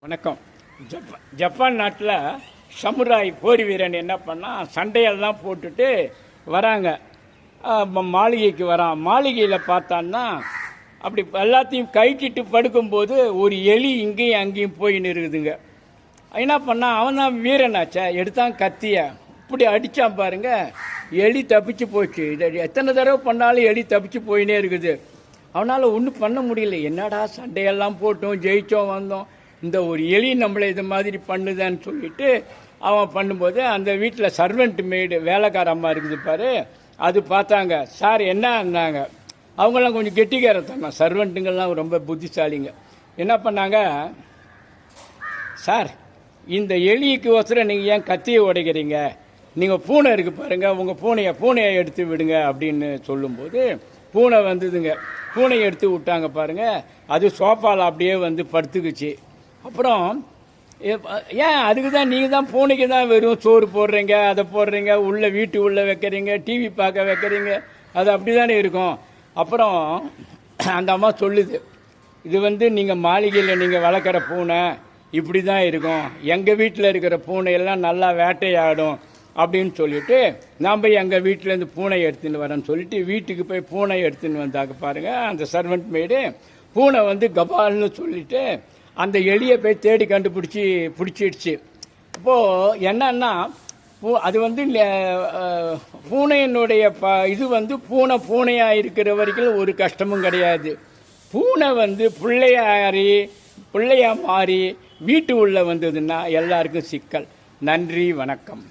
வணக்கம். ஜப்பான் நாட்டில் சமுராய் போர் வீரன் என்ன பண்ணால் சண்டையெல்லாம் போட்டுட்டு வராங்க. மாளிகைக்கு வரான். மாளிகையில் பார்த்தான்னா அப்படி எல்லாத்தையும் கைட்டிட்டு படுக்கும்போது ஒரு எலி இங்கேயும் அங்கேயும் போயின்னு இருக்குதுங்க. என்ன பண்ணால் அவன் தான் வீரனாச்சா, எடுத்தான் கத்திய இப்படி அடித்தான் பாருங்க, எலி தப்பிச்சு போச்சு. இதை எத்தனை தடவை பண்ணாலும் எலி தப்பிச்சு போயினே இருக்குது. அவனால் ஒன்றும் பண்ண முடியல. என்னடா சண்டையெல்லாம் போட்டோம், ஜெயித்தோம், வந்தோம், இந்த ஒரு எலி நம்மளை இது மாதிரி பண்ணுதான்னு சொல்லிட்டு அவன் பண்ணும்போது அந்த வீட்டில் சர்வெண்ட் மெய்டு வேலைக்கார அம்மா இருக்குது பாரு, அது பார்த்தாங்க. சார் என்னன்னாங்க, அவங்களாம் கொஞ்சம் கெட்டிக்காரத்தாங்க, சர்வெண்ட்டுங்கள்லாம் ரொம்ப புத்திசாலிங்க. என்ன பண்ணாங்க, சார் இந்த எலிக்கு ஒசரம் நீங்கள் ஏன் கத்தியை உடைக்கிறீங்க, நீங்கள் பூனை இருக்குது பாருங்கள், உங்கள் பூனையை எடுத்து விடுங்க அப்படின்னு சொல்லும்போது பூனை வந்ததுங்க. பூனையை எடுத்து விட்டாங்க பாருங்கள், அது சோஃபாவில் அப்படியே வந்து படுத்துக்குச்சு. அப்புறம் ஏன் அதுக்கு தான் நீங்கள் தான் பூனைக்கு தான் வெறும் சோறு போடுறீங்க, அதை போடுறீங்க, உள்ளே வீட்டு உள்ளே வைக்கிறீங்க, டிவி பார்க்க வைக்கிறீங்க, அது அப்படி தானே இருக்கும். அப்புறம் அந்த அம்மா சொல்லுது, இது வந்து நீங்கள் மாளிகையில் நீங்கள் வளர்க்குற பூனை இப்படி தான் இருக்கும், எங்கள் வீட்டில் இருக்கிற பூனையெல்லாம் நல்லா வேட்டையாடும் அப்படின்னு சொல்லிட்டு நான் போய் எங்கள் வீட்டிலேருந்து பூனை எடுத்துன்னு வரேன்னு சொல்லிட்டு வீட்டுக்கு போய் பூனை எடுத்துன்னு வந்தாக்க பாருங்கள். அந்த சர்வெண்ட் மேய்டு பூனை வந்து கபால்னு சொல்லிட்டு அந்த எலியை போய் தேடி பிடிச்சிடுச்சு. இப்போது என்னன்னா, அது வந்து பூனையினுடைய இது வந்து பூனையாக இருக்கிற வரைக்கும் ஒரு கஷ்டமும் கிடையாது. பூனை வந்து பிள்ளையா மாறி வீட்டு உள்ள வந்ததுன்னா எல்லாருக்கும் சிக்கல். நன்றி, வணக்கம்.